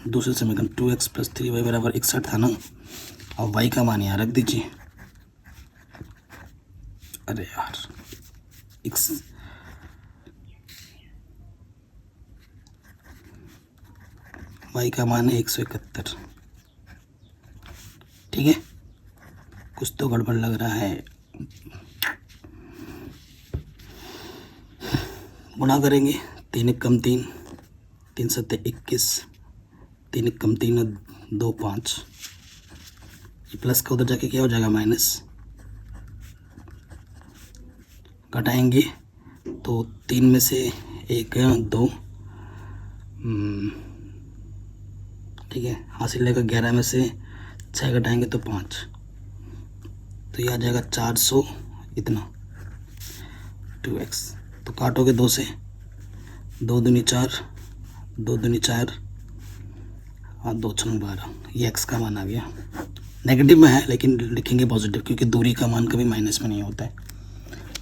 दूसरे समीकरण 2x + 3y बराबर 61 था ना। और y का मान यहाँ रख दीजिए। अरे यार, y का मान है 171। ठीक है, कुछ तो गड़बड़ लग रहा है। गुणा करेंगे, 3 × 3 = 3, 3 × 7 = 21, 3 × 3 = 2, 5। ये प्लस का उधर जाके क्या हो जाएगा, माइनस। घटाएंगे तो 3 में से 1 गया 2, ठीक है, हासिल लेकर 11 में से 6 घटाएंगे तो 5, तो ये आ जाएगा 400 इतना 2x। तो काटोगे 2 से, 2 दूनी 4, 2 दूनी 4 और 2 × 12, ये x का मान आ गया। नेगेटिव में है लेकिन लिखेंगे पॉजिटिव, क्योंकि दूरी का मान कभी माइनस में नहीं होता है।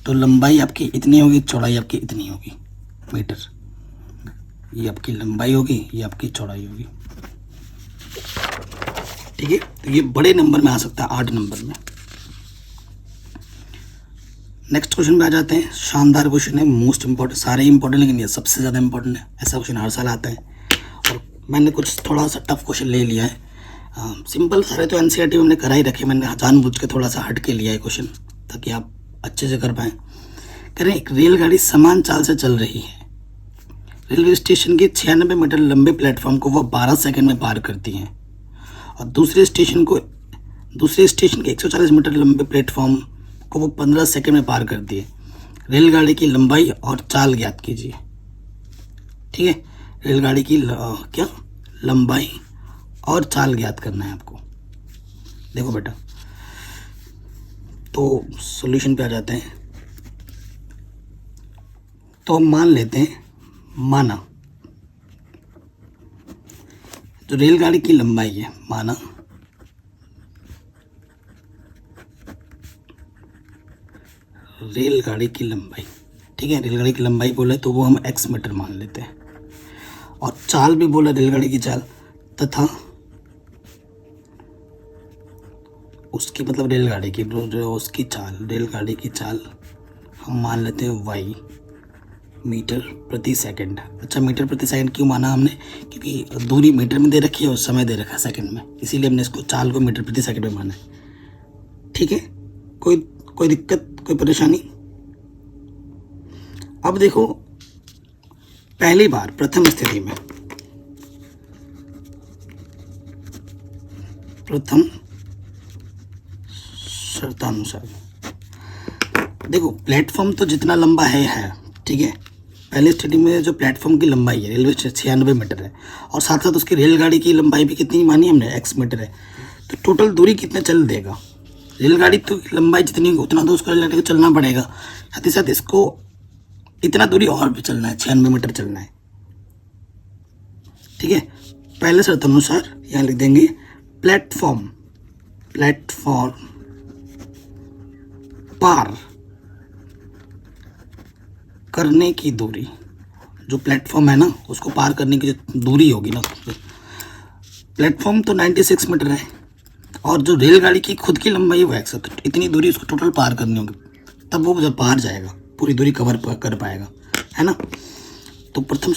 तो लंबाई आपकी इतनी होगी, चौड़ाई आपकी इतनी होगी मीटर। ये आपकी लंबाई होगी, ये आपकी चौड़ाई होगी। ठीक है, तो ये बड़े नंबर में आ सकता है, 8 नंबर में। नेक्स्ट क्वेश्चन पे आ जाते हैं। शानदार क्वेश्चन है, मोस्ट इंपॉर्टेंट, सारे इंपॉर्टेंट लेकिन ये सबसे ज़्यादा इंपॉर्टेंट है। ऐसा क्वेश्चन हर साल आता है और मैंने कुछ थोड़ा सा टफ क्वेश्चन ले लिया है। सिंपल सारे तो एनसीईआरटी में हमने करा ही रखे, मैंने जानबूझ के थोड़ा सा हट के लिया है क्वेश्चन, ताकि आप अच्छे से कर पाएँ। कह रहे हैं एक रेलगाड़ी समान चाल से चल रही है, रेलवे स्टेशन के 96 मीटर लंबे प्लेटफॉर्म को वह 12 सेकंड में पार करती हैं, और दूसरे स्टेशन के 140 मीटर लंबे प्लेटफॉर्म को वो 15 सेकंड में पार करती है। रेलगाड़ी की लंबाई और चाल ज्ञात कीजिए। ठीक है, रेलगाड़ी की क्या लंबाई और चाल ज्ञात करना है आपको। देखो बेटा, तो सॉल्यूशन पे आ जाते हैं। तो हम मान लेते हैं, माना जो रेलगाड़ी की लंबाई है, माना रेलगाड़ी की लंबाई, ठीक है, रेलगाड़ी की लंबाई बोले तो वो हम x मीटर मान लेते हैं, और चाल भी बोला रेलगाड़ी की चाल, तथा उसकी मतलब रेलगाड़ी की उसकी चाल, रेलगाड़ी की चाल हम मान लेते हैं y मीटर प्रति सेकंड। अच्छा, मीटर प्रति सेकंड क्यों माना हमने, क्योंकि दूरी मीटर में दे रखी है और समय दे रखा है सेकंड में, इसीलिए हमने इसको चाल को मीटर प्रति सेकंड में माना है। ठीक है, कोई दिक्कत, कोई परेशानी। अब देखो, पहली बार प्रथम स्थिति में, प्रथम शर्तानुसार देखो प्लेटफॉर्म तो जितना लंबा है, ठीक है। पहले स्टडी में जो प्लेटफॉर्म की लंबाई है रेलवे स्टेशन 96 मीटर है, और साथ साथ उसकी रेलगाड़ी की लंबाई भी कितनी मानी हमने, x मीटर है। तो टोटल दूरी कितना चल देगा, रेलगाड़ी तो लंबाई जितनी होगी उतना तो उसको रेलगाड़ी को चलना पड़ेगा, साथ ही साथ इसको इतना दूरी और भी चलना है, 96 मीटर चलना है, ठीक है। पहले शर्त अनुसार यहाँ लिख देंगे प्लेटफॉर्म पार करने की दूरी, जो प्लेटफॉर्म है ना उसको पार करने की जो दूरी होगी ना, प्लेटफॉर्म तो 96 मीटर है और जो रेलगाड़ी की खुद की लंबाई है वो 100, तो इतनी दूरी उसको टोटल पार करनी होगी, तब वो जब पार जाएगा पूरी दूरी कवर कर पाएगा, है ना। तो प्रथम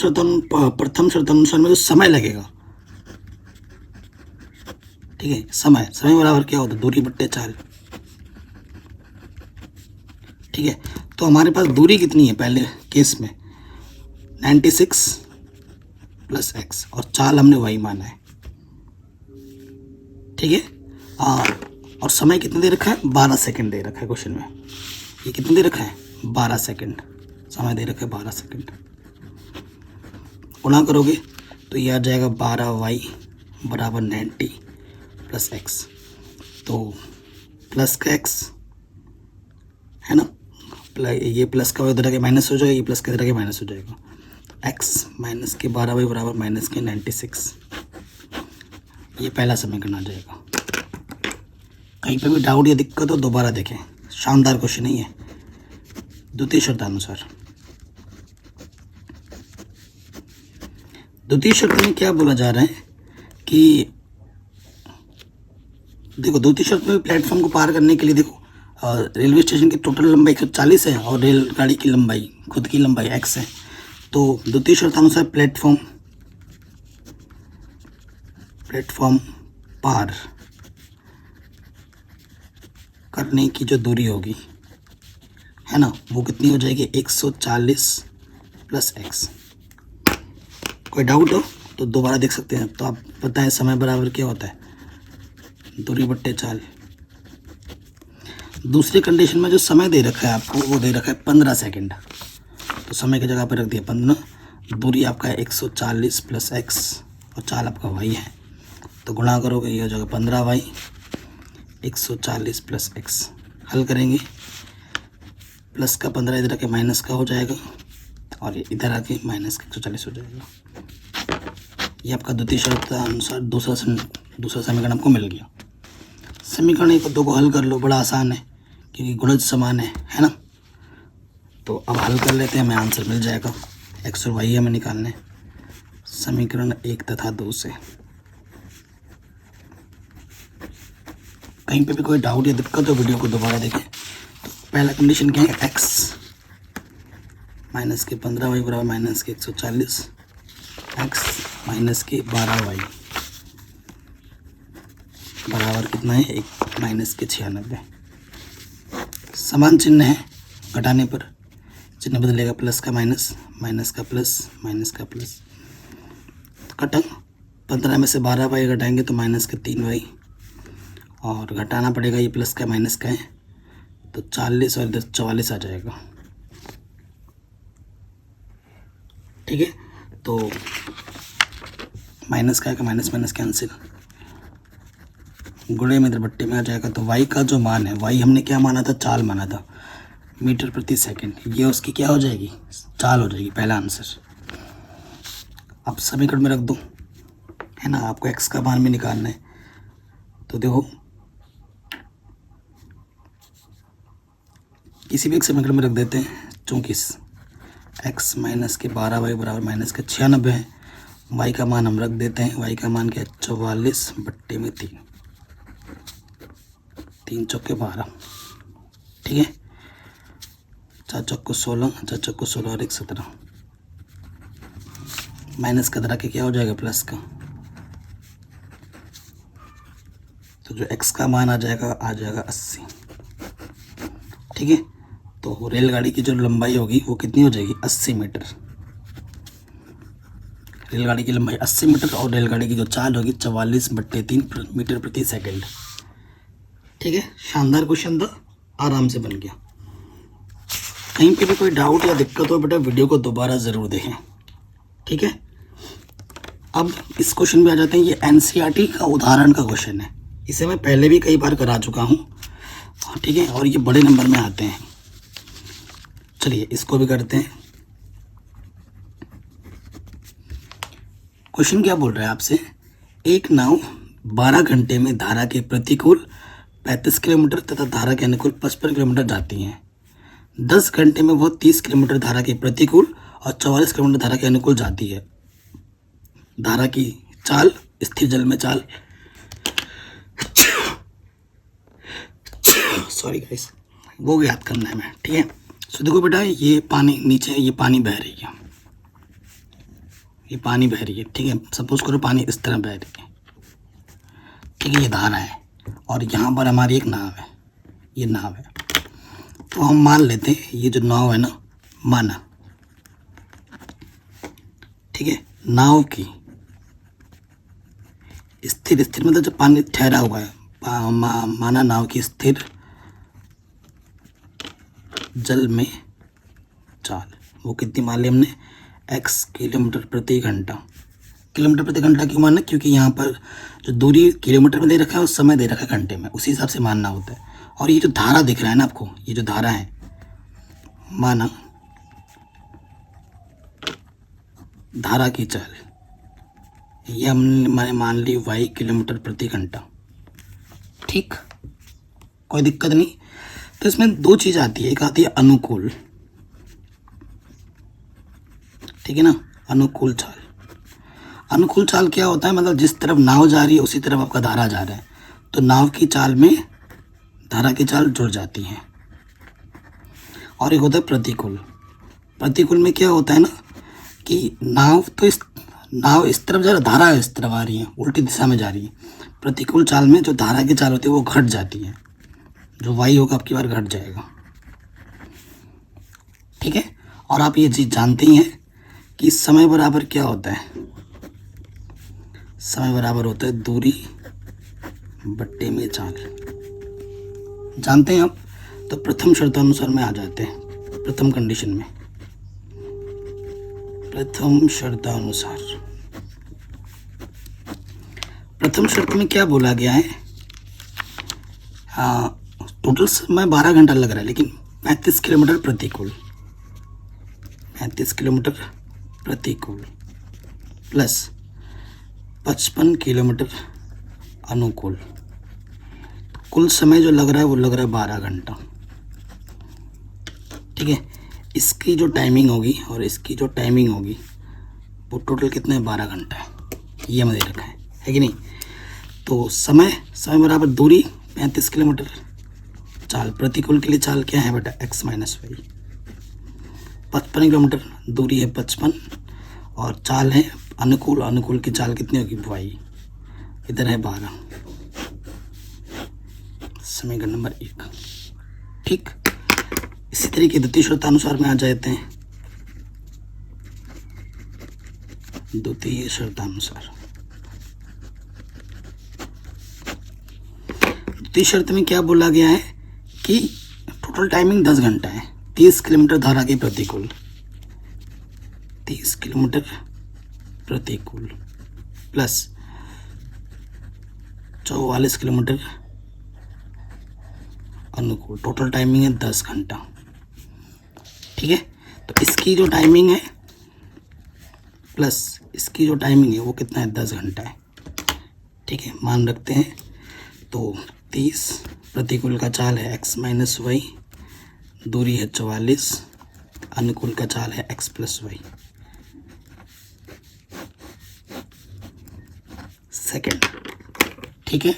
शर्त अनुसार में जो समय लगेगा, ठीक है, समय बराबर क्या होता है, दूरी बट्टे 4, ठीक है। तो हमारे पास दूरी कितनी है पहले केस में 96 प्लस x, और चाल हमने वही माना है, ठीक है। और समय कितना दे रखा है, 12 सेकंड दे रखा है क्वेश्चन में। ये कितना दे रखा है, 12 सेकंड समय दे रखा है, 12 सेकंड। गुणा करोगे तो ये आ जाएगा 12y बराबर 90 प्लस x, तो प्लस का x है ना, ये प्लस का इधर आके माइनस हो जाएगा, ये प्लस का इधर आके माइनस हो जाएगा, x माइनस के 12y बराबर माइनस के 96, ये पहला समीकरण आ जाएगा। कहीं पे भी डाउट या दिक्कत हो दोबारा देखें, शानदार क्वेश्चन नहीं है। द्वितीय शर्तानुसार, द्वितीय शर्त में क्या बोला जा रहा है कि देखो द्वितीय शर्त में प्लेटफॉर्म को पार करने के लिए देखो रेलवे स्टेशन की टोटल लंबाई 140 है और रेलगाड़ी की लंबाई खुद की लंबाई x है। तो द्वितीय शर्तानुसार प्लेटफॉर्म पार करने की जो दूरी होगी, है ना, वो कितनी हो जाएगी, 140 प्लस x। कोई डाउट हो तो दोबारा देख सकते हैं। तो आप पता है समय बराबर क्या होता है, दूरी बट्टे 4। दूसरी कंडीशन में जो समय दे रखा है आपको वो दे रखा है 15 सेकंड, तो समय की जगह पर रख दिया 15, दूरी आपका है 140 प्लस x और चाल आपका y है, तो गुणा करोगे ये हो जाएगा 15y 140 प्लस x। हल करेंगे, प्लस का 15 इधर आके माइनस का हो जाएगा और ये इधर आके माइनस का 140 हो जाएगा। ये आपका द्वितीय शर्त अनुसार दूसरा समीकरण आपको मिल गया। समीकरण 1 और 2 को हल कर लो, बड़ा आसान है क्योंकि गुणज समान है ना। तो अब हल कर लेते हैं, हमें आंसर मिल जाएगा। x और y हमें निकालने समीकरण 1 तथा 2 से। कहीं पे भी कोई डाउट या दिक्कत हो वीडियो को दोबारा देखें। तो पहला कंडीशन क्या है, x माइनस के 15y बराबर माइनस के 140, x माइनस के 12y बराबर कितना है, 1 माइनस के 96। समान चिन्ह है, घटाने पर चिन्ह बदलेगा, प्लस का माइनस, माइनस का प्लस, माइनस का प्लस। कटा 15 में से 12y घटाएंगे तो माइनस के 3y, और घटाना पड़ेगा, ये प्लस का माइनस का है तो 40 और इधर 44 आ जाएगा, ठीक है। तो माइनस का माइनस माइनस कैंसिल, गुणे में इधर बट्टे में आ जाएगा। तो y का जो मान है, y हमने क्या माना था, चाल माना था, मीटर प्रति सेकंड, ये उसकी क्या हो जाएगी, चाल हो जाएगी, पहला आंसर। अब समीकरण में रख दो, है ना, आपको x का मान भी निकालना है। तो देखो किसी भी एक समीकरण में रख देते हैं, चूँकि x माइनस के 12y बराबर माइनस के 96 है, y का मान हम रख देते हैं, y का मान क्या है, 44 बट्टे में 3, 3 चौके 12, ठीक है। 4 चौको 16, 4 चौको 16 और 1 17, माइनस का तरह के क्या हो जाएगा, प्लस का। तो जो x का मान आ जाएगा 80, ठीक है। तो रेलगाड़ी की जो लंबाई होगी वो कितनी हो जाएगी, 80 मीटर। रेलगाड़ी की लंबाई 80 मीटर और रेलगाड़ी की जो चाल होगी 44 बट्टे 3 मीटर प्रति सेकंड। ठीक है, शानदार क्वेश्चन था, आराम से बन गया। कहीं पे भी कोई डाउट या दिक्कत हो बेटा वीडियो को दोबारा ज़रूर देखें, ठीक है। अब इस क्वेश्चन में आ जाते हैं। ये एनसीईआरटी का उदाहरण का क्वेश्चन है, इसे मैं पहले भी कई बार करा चुका हूँ, ठीक है, और ये बड़े नंबर में आते हैं। चलिए इसको भी करते हैं। क्वेश्चन क्या बोल रहा है आपसे, एक नाव 12 घंटे में धारा के प्रतिकूल 35 किलोमीटर तथा धारा के अनुकूल 55 किलोमीटर जाती हैं। 10 घंटे में वो 30 किलोमीटर धारा के प्रतिकूल और 44 किलोमीटर धारा के अनुकूल जाती है। धारा की चाल, स्थिर जल में चाल, सॉरी गाइस, वो याद करना है मैं, ठीक है। सो देखो बेटा, ये पानी नीचे, ये पानी बह रही है, ये पानी बह रही है, ठीक है। सपोज करो पानी इस तरह बह रही है, ठीक है, ये धारा है और यहाँ पर हमारी एक नाव है, ये नाव है। तो हम मान लेते हैं ये जो नाव है ना, माना, ठीक है, नाव की स्थिर, स्थिर मतलब जब पानी ठहरा हुआ है, माना नाव की स्थिर जल में चाल, वो कितनी मान ली हमने, x किलोमीटर प्रति घंटा। किलोमीटर प्रति घंटा क्यों मानना, क्योंकि यहाँ पर जो दूरी किलोमीटर में दे रखा है और समय दे रखा है घंटे में, उसी हिसाब से मानना होता है। और ये जो धारा दिख रहा है ना आपको, ये जो धारा है, माना धारा की चाल, ये मैंने मान ली y किलोमीटर प्रति घंटा, ठीक, कोई दिक्कत नहीं। तो इसमें दो चीज़ आती है, एक आती है अनुकूल, ठीक है ना, अनुकूल चाल। अनुकूल चाल क्या होता है, मतलब जिस तरफ नाव जा रही है उसी तरफ आपका धारा जा रहा है, तो नाव की चाल में धारा की चाल जुड़ जाती है। और एक होता है प्रतिकूल। प्रतिकूल में क्या होता है ना कि नाव इस तरफ जा रही है, धारा इस तरफ आ रही है, उल्टी दिशा में जा रही है। प्रतिकूल चाल में जो धारा की चाल होती है वो घट जाती है, जो वाई होगा आपकी बार घट जाएगा, ठीक है। और आप ये चीज़ जानते ही हैं कि समय बराबर क्या होता है, समय बराबर होता है दूरी बट्टे में चाल, जानते हैं आप। तो प्रथम शर्तानुसार में आ जाते हैं, प्रथम कंडीशन में, प्रथम शर्तानुसार। प्रथम शर्त में क्या बोला गया है, टोटल समय 12 घंटा लग रहा है, लेकिन 35 किलोमीटर प्रतिकूल, 35 किलोमीटर प्रतिकूल प्लस 55 किलोमीटर अनुकूल, कुल समय जो लग रहा है वो लग रहा है 12 घंटा, ठीक है। इसकी जो टाइमिंग होगी और इसकी जो टाइमिंग होगी वो टोटल कितना है, 12 घंटा है, ये हमें दे रखा है कि नहीं। तो समय बराबर दूरी 35 किलोमीटर, चाल प्रतिकूल के लिए चाल क्या है बेटा, x माइनस वाई। 55 किलोमीटर दूरी है 55 और चाल है अनुकूल, अनुकूल की चाल कितनी होगी, वाई, इधर है 12, समीकरण नंबर 1, ठीक। इसी तरीके द्वितीय शर्तानुसार में आ जाते हैं। द्वितीय शर्तानुसार, द्वितीय शर्त में क्या बोला गया है कि टोटल टाइमिंग 10 घंटा है, 30 किलोमीटर धारा के प्रतिकूल, 30 किलोमीटर प्रतिकूल प्लस 44 किलोमीटर अनुकूल, टोटल टाइमिंग है 10 घंटा, ठीक है। तो इसकी जो टाइमिंग है प्लस इसकी जो टाइमिंग है वो कितना है, 10 घंटा है, ठीक है, मान रखते हैं। तो 30 प्रतिकूल का चाल है x माइनस वाई, दूरी है 44, अनुकूल का चाल है x प्लस वाई। सेकेंड, ठीक है,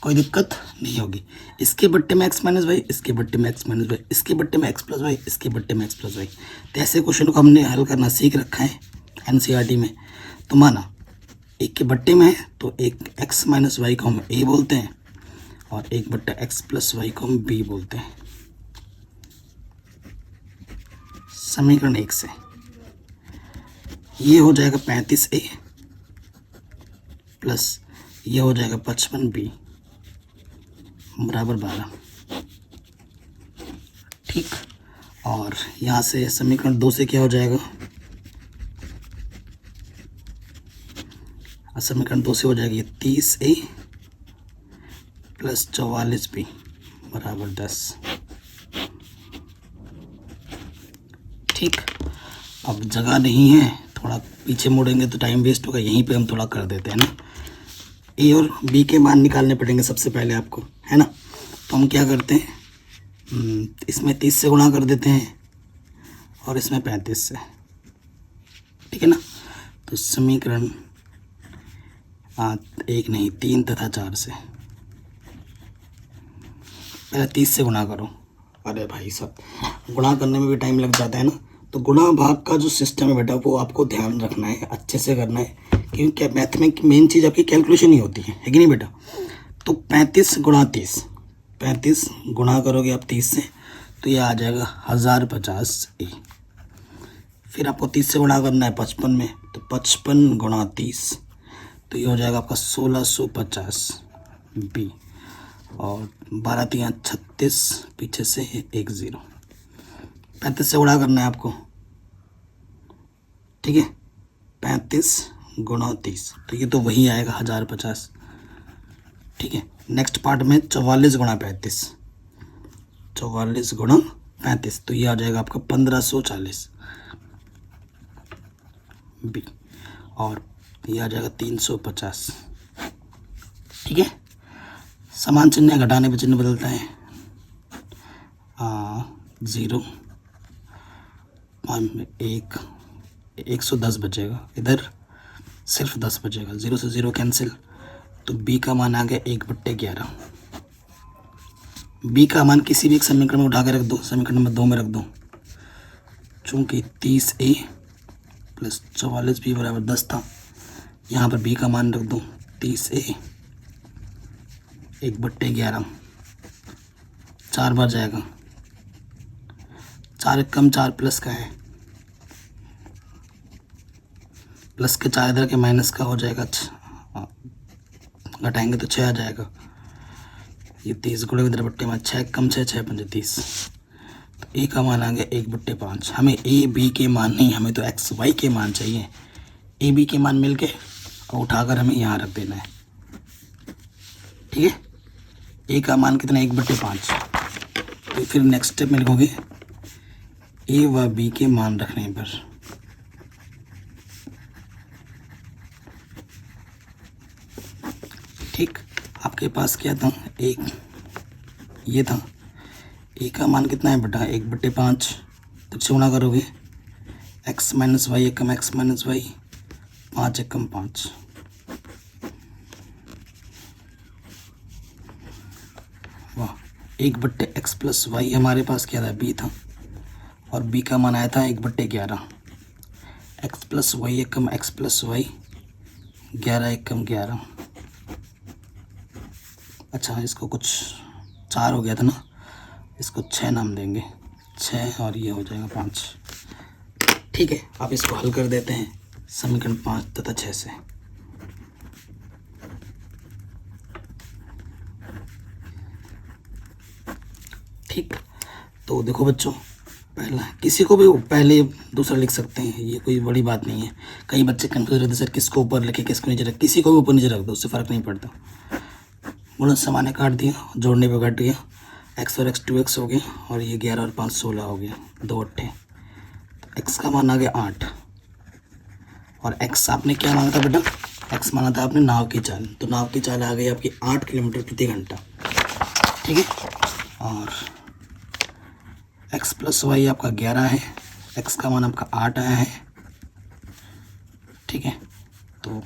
कोई दिक्कत नहीं होगी। इसके बट्टे में x माइनस वाई, इसके बट्टे में x माइनस वाई, इसके बट्टे में x प्लस वाई, इसके बट्टे में x प्लस वाई। तो ऐसे क्वेश्चन को हमने हल करना सीख रखा है एनसीईआरटी में। तो माना एक के बट्टे में है तो एक x माइनस वाई को हम a बोलते हैं और एक बट्टा x प्लस वाई को हम b बोलते हैं। समीकरण 1 से ये हो जाएगा 35a प्लस ये हो जाएगा 55b बराबर 12। ठीक, और यहाँ से समीकरण 2 से क्या हो जाएगा, समीकरण 2 से हो जाएगी 30A प्लस 44B बराबर 10। ठीक, अब जगह नहीं है, थोड़ा पीछे मुड़ेंगे तो टाइम वेस्ट होगा, यहीं पे हम थोड़ा कर देते हैं ना। ए और बी के मान निकालने पड़ेंगे सबसे पहले आपको, है ना। तो हम क्या करते हैं, इसमें 30 से गुणा कर देते हैं और इसमें 35 से, ठीक है ना। तो समीकरण 1 नहीं 3 तथा 4 से, पहले 30 से गुणा करो। अरे भाई साहब, गुणा करने में भी टाइम लग जाता है ना। तो गुणा भाग का जो सिस्टम है बेटा, वो आपको ध्यान रखना है, अच्छे से करना है, क्योंकि मैथ में मेन चीज़ आपकी कैलकुलेशन ही होती है कि नहीं बेटा। तो 35 गुणा 30, 35 गुणा करोगे आप 30 से तो ये आ जाएगा 1050A। फिर आपको 30 से गुणा करना है 55 में, तो 55 गुणा 30 तो ये हो जाएगा आपका 1650B। और 12 3 36, पीछे से 1 0, 35 से गुणा करना है आपको, ठीक है। 35 गुणा 30 तो ये तो वही आएगा 1050, ठीक है। नेक्स्ट पार्ट में 44 गुणा 35, 44 गुणा 35 तो ये आ जाएगा आपका 1540B। और ये आ जाएगा 350, ठीक है। समान चिन्ह घटाने पे चिन्ह बदलता है, 0 1 110 बचेगा, इधर सिर्फ 10 बचेगा, 0 से 0 कैंसिल। तो b का मान आ गया 1/11। b का मान किसी भी एक समीकरण में उठा के रख दो, समीकरण नंबर 2 में रख दो। चूँकि 30A प्लस 44B बराबर 10 था, यहाँ पर b का मान रख दो 30A 1/11, 4 बार जाएगा, 4 कम 4 प्लस का है, प्लस के 4 इधर के माइनस का हो जाएगा, घटाएंगे तो 6 आ जाएगा। ये 30 गुणे इधर बट्टे में 6 कम 6 6 5 30, तो ए का मान आ गया 1/5। हमें ए बी के मान नहीं, हमें तो एक्स वाई के मान चाहिए। ए बी के मान मिलके और उठाकर हमें यहाँ रख देना है, ठीक है। ए का मान कितना 1/5। तो फिर नेक्स्ट स्टेप में लिखोगे ए व बी के मान रखने पर, ठीक। आपके पास क्या था, एक ये था, ए का मान कितना है बेटा 1/5, तो गुणा करोगे x माइनस वाई एकम x माइनस वाई, 5 एकम 5, वाह। 1/x प्लस वाई हमारे पास क्या था, b था, और b का मान आया था 1/11। x प्लस वाई एकम x प्लस वाई, 11 एकम 11। अच्छा, इसको कुछ 4 हो गया था ना, इसको 6 नाम देंगे, 6 और ये हो जाएगा 5, ठीक है। आप इसको हल कर देते हैं समीकरण 5 तथा 6 से। ठीक, तो देखो बच्चों, पहला किसी को भी पहले दूसरा लिख सकते हैं, ये कोई बड़ी बात नहीं है। कई बच्चे कंफ्यूज रहते सर किसको ऊपर लिखे किसको नीचे रख, किसी को भी ऊपर नीचे रख दो, उससे फ़र्क नहीं पड़ता। गुणन सामान्य काट दिया, जोड़ने पे घट गया, x और x 2x हो गया, और ये 11 और 5 16 हो गया, 2 अट्ठे। x का मान आ गया 8, और x आपने क्या माना था बेटा, x माना था आपने नाव की चाल, तो नाव की चाल आ गई आपकी 8 किलोमीटर प्रति घंटा, ठीक है। और x प्लस वाई आपका 11 है, x का मान आपका 8 आया है, ठीक है। तो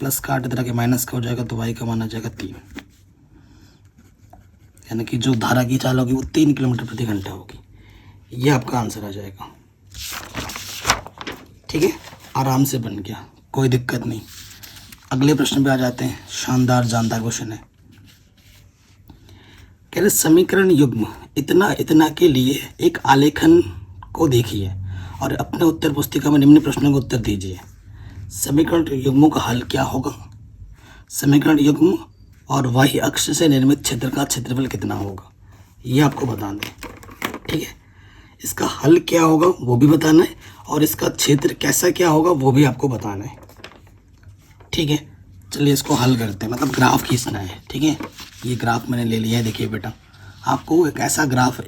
प्लस का 8 तरह के माइनस का हो जाएगा, तो y का मान आ जाएगा 3, यानी कि जो धारा की चाल होगी वो 3 किलोमीटर प्रति घंटा होगी। ये आपका आंसर आ जाएगा, ठीक है। आराम से बन गया, कोई दिक्कत नहीं। अगले प्रश्न पे आ जाते हैं, शानदार जानदार क्वेश्चन है। कह रहे समीकरण युग्म इतना इतना के लिए एक आलेखन को देखिए और अपने उत्तर पुस्तिका में निम्न प्रश्नों का उत्तर दीजिए। समीकरण युग्मों का हल क्या होगा, समीकरण युग्म और वाई अक्ष से निर्मित क्षेत्र का क्षेत्रफल कितना होगा, ये आपको बताना है। ठीक है, इसका हल क्या होगा वो भी बताना है, और इसका क्षेत्र कैसा क्या होगा वो भी आपको बताना है। ठीक है, चलिए इसको हल करते हैं, मतलब ग्राफ खींचना है। ठीक है, ये ग्राफ मैंने ले लिया है। देखिए बेटा, आपको एक ऐसा ग्राफ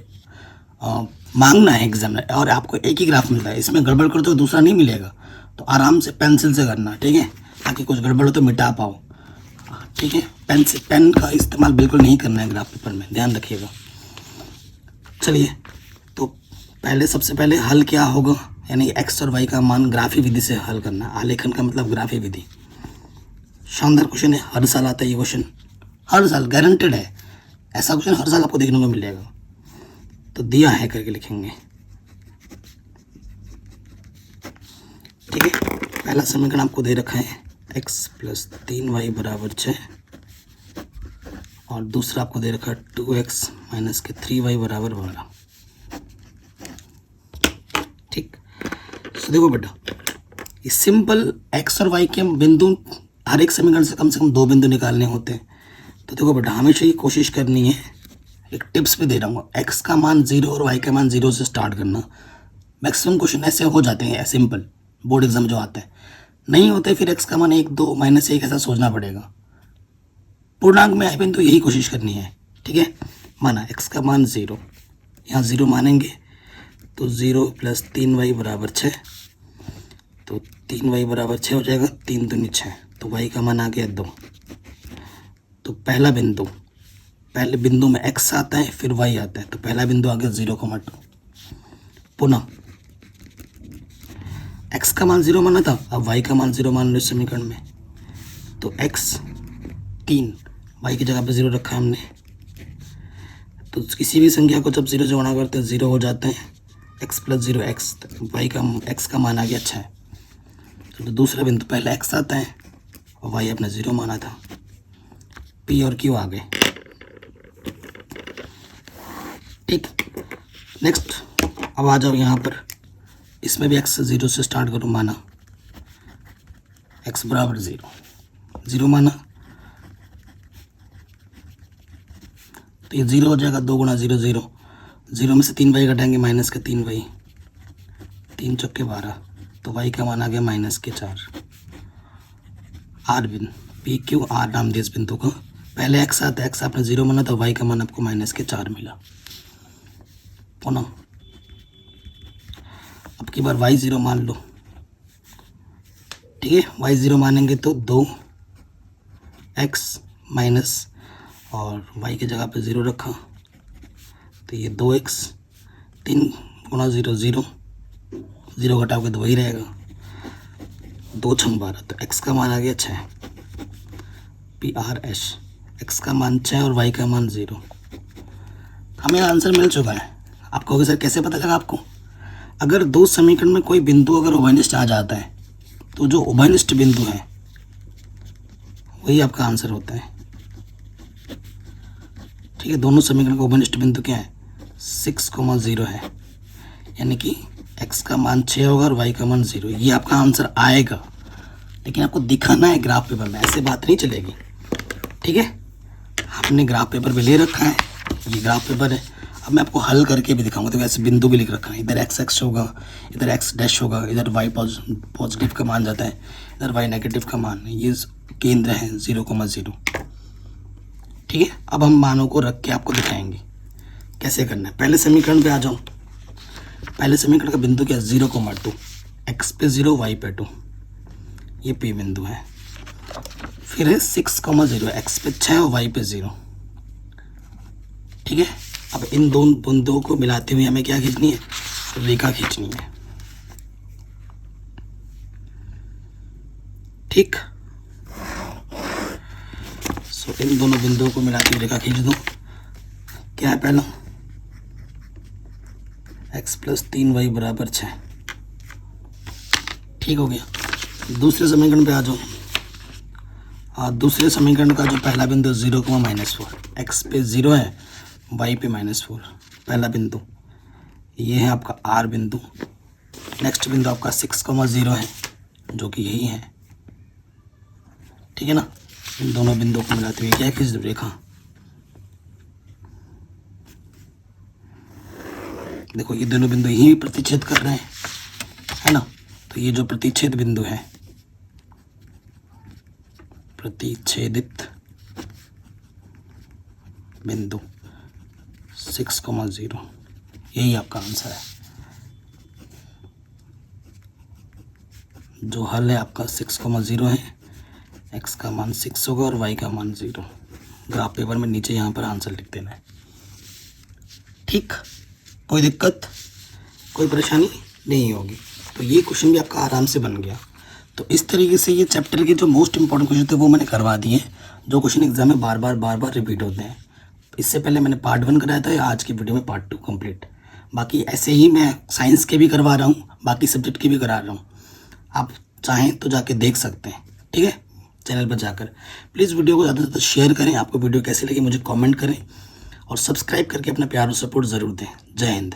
मांगना है एग्जाम में, और आपको एक ही ग्राफ मिलता है, इसमें गड़बड़ कर तो दूसरा नहीं मिलेगा, तो आराम से पेंसिल से करना। ठीक है, ताकि कुछ गड़बड़ हो तो मिटा पाओ। ठीक है, पेन का इस्तेमाल बिल्कुल नहीं करना है ग्राफ पेपर में, ध्यान रखिएगा। चलिए, तो पहले सबसे पहले हल क्या होगा, यानी एक्स और वाई का मान ग्राफी विधि से हल करना। आलेखन का मतलब ग्राफी विधि। शानदार क्वेश्चन है, हर साल आता है ये क्वेश्चन, हर साल गारंटेड है, ऐसा क्वेश्चन हर साल आपको देखने को मिलेगा। तो दिया है करके लिखेंगे। ठीक है, पहला समीकरण आपको दे रखा है x + 3y = 6, और दूसरा आपको दे रखा है 2x - 3y = 12। ठीक, तो देखो बेटा, ये सिंपल x और y के बिंदु, हर एक समीकरण से कम 2 बिंदु निकालने होते हैं। तो देखो बेटा, हमेशा ये कोशिश करनी है, एक टिप्स पे दे रहा हूँ, x का मान 0 और y का मान 0 से स्टार्ट करना। मैक्सिमम क्वेश्चन ऐसे हो जाते हैं, सिंपल बोर्ड एग्जाम जो आता है। नहीं होते फिर x का मान 1, 2, -1 ऐसा सोचना पड़ेगा। पूर्णांक में आए बिंदु यही कोशिश करनी है। ठीक है, माना x का मान 0, यहाँ 0 मानेंगे, तो 0 + 3y = 6, तो 3y = 6 हो जाएगा, 3 दूनी 6, तो y का मान आ गया 2। तो पहले बिंदु में x आता है, फिर y आता है, तो पहला बिंदु आ गया 0,2। पुनः x का मान 0 माना था, अब y का मान 0 मान लो इस समीकरण में, तो x 3, y की जगह पे 0 रखा है हमने। तो किसी भी संख्या को जब 0 से गुणा करते हैं 0 हो जाता है, x + 0 x, x का मान आ गया 6। तो दूसरा बिंदु, पहले x आता है और y अपने 0 माना था, p और q आ गए। ठीक, नेक्स्ट अब आ जाओ यहाँ पर, इसमें भी x 0 से स्टार्ट करो, माना x = 0, 0 माना, तो ये 0 हो जाएगा, 2 × 0 0, 0 में से 3y घटाएंगे, -3y, 3 चौके 12, तो y का मान आ गया -4। r बिंदु p q r नाम दिया इस बिंदु को, पहले x आता है, x आपने 0 माना, तो y का मान आपको -4 मिला। पुनः अब की बार y 0 मान लो। ठीक है, y 0 मानेंगे तो 2x माइनस, और y की जगह पे 0 रखा, तो ये 2x, 3 × 0 0, 0 घटाओगे तो वही रहेगा, 2 × 12, तो x का मान आ गया 6, PRS, x का मान 6 और y का मान 0। हमें आंसर मिल चुका है। आप कहोगे सर कैसे पता लगा आपको? अगर दो समीकरण में कोई बिंदु अगर उभयनिष्ठ आ जाता है, तो जो उभयनिष्ठ बिंदु है वही आपका आंसर होता है। ठीक है, दोनों समीकरण का उभयनिष्ठ बिंदु क्या है? 6,0 है, यानी कि x का मान 6 होगा और y का मान 0। ये आपका आंसर आएगा, लेकिन आपको दिखाना है ग्राफ पेपर में, ऐसे बात नहीं चलेगी। ठीक है, हमने ग्राफ पेपर पे ले रखा है, ये ग्राफ पेपर है। अब मैं आपको हल करके भी दिखाऊंगा। तो ऐसे बिंदु भी लिख रखा है, इधर x होगा, इधर x' होगा, इधर y पॉजिटिव का मान जाता है, इधर y नेगेटिव का मान। ये केंद्र है 0,0। ठीक है, अब हम मानों को रख के आपको दिखाएंगे कैसे करना है। पहले समीकरण पे आ जाओ। पहले समीकरण का बिंदु क्या है? 0,2, x पे 0, y पे 2, ये p बिंदु है। फिर है 6,0, x पे 6 और y पे 0। ठीक है, अब इन दोनों बिंदुओं को मिलाते हुए हमें क्या खींचनी है? रेखा खींचनी है। ठीक, सो इन दोनों बिंदुओं को मिलाते हुए रेखा खींच दो। क्या है पहला? x + 3y = 6। ठीक हो गया। दूसरे समीकरण पे आ जाओ। दूसरे समीकरण का जो पहला बिंदु 0,-4, x पे 0 है, y पे -4, पहला बिंदु ये है आपका r बिंदु। नेक्स्ट बिंदु आपका 6,0 है, जो कि यही है। ठीक है ना, इन दोनों बिंदुओं को मिलाते हुए क्या है, खींच दो रेखा। देखो ये दोनों बिंदु यहीं प्रतिच्छेद कर रहे हैं, है ना। तो ये जो प्रतिच्छेद बिंदु है, प्रतिच्छेदित बिंदु 6,0, यही आपका आंसर है। जो हल है आपका 6,0 है, x का मान 6 होगा और y का मान 0। ग्राफ पेपर में नीचे यहाँ पर आंसर लिख देना है। ठीक, कोई दिक्कत, कोई परेशानी नहीं होगी। तो ये क्वेश्चन भी आपका आराम से बन गया। तो इस तरीके से ये चैप्टर के जो मोस्ट इंपॉर्टेंट क्वेश्चन थे वो मैंने करवा दिए, जो क्वेश्चन एग्जाम में बार बार रिपीट होते हैं। इससे पहले मैंने पार्ट 1 कराया था, आज की वीडियो में पार्ट 2 कंप्लीट। बाकी ऐसे ही मैं साइंस के भी करवा रहा हूँ, बाकी सब्जेक्ट के भी करा रहा हूँ। आप चाहें तो जाके देख सकते हैं, ठीक है, चैनल पर जाकर। प्लीज़ वीडियो को ज़्यादा से ज़्यादा शेयर करें। आपको वीडियो कैसे लगी मुझे कमेंट करें और सब्सक्राइब करके अपना प्यार और सपोर्ट ज़रूर दें। जय हिंद।